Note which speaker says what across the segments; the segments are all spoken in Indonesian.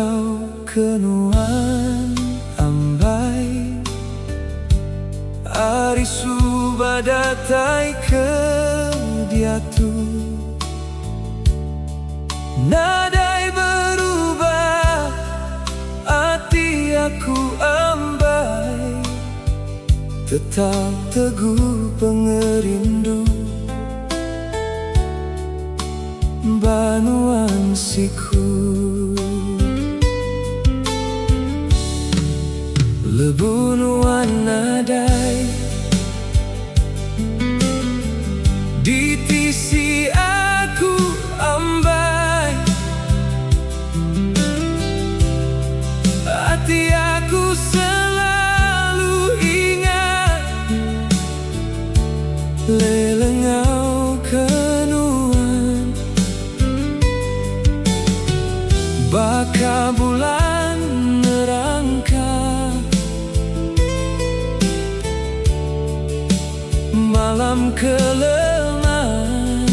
Speaker 1: Lengau kenuan ambai Ari suba datai ke diatu Nadai berubah hati aku ambai Tetap teguh pengerindu Banuan siku Lebunuan nadai di tisi aku ambai Hati aku selalu ingat Lelengau kenuan Baka bulan nerangka Malam keleman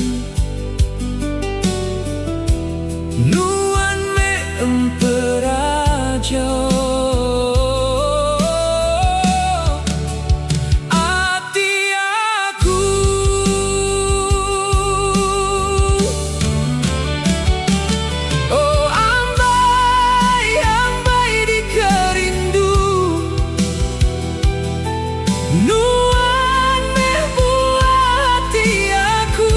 Speaker 1: Nuan me emperajo Hati aku Oh ambai, ambai di kerindu Nuan me buat hati aku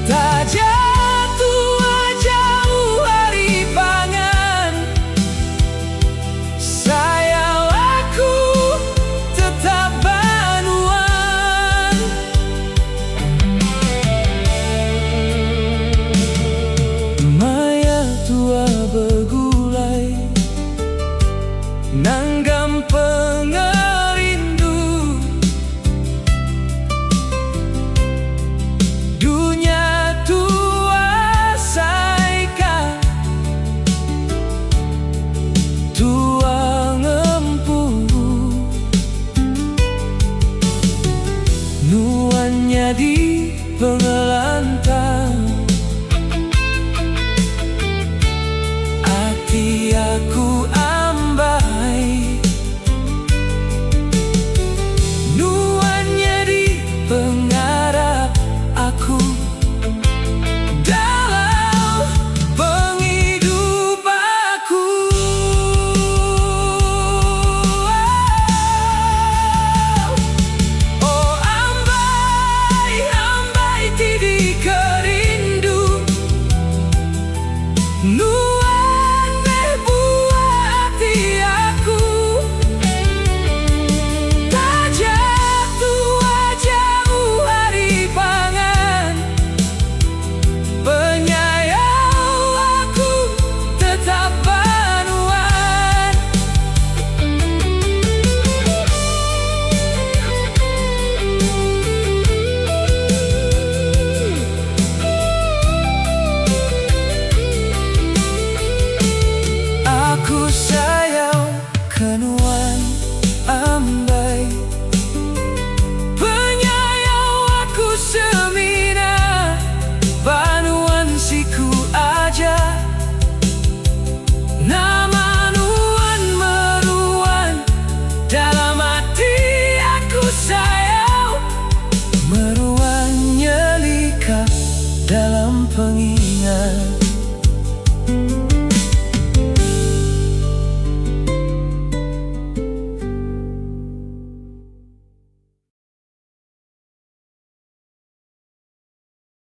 Speaker 1: Tak jatuh jauh hari pangan Sayang aku tetap banuan Maya tua bergulai Nanggam pengerindu Dunia tua saika Tua ngempu Nuannya di pengelantang Hati aku ambai Nuannya di pengarap aku Dalam penghidup aku Oh ambai, ambai tidi kerindu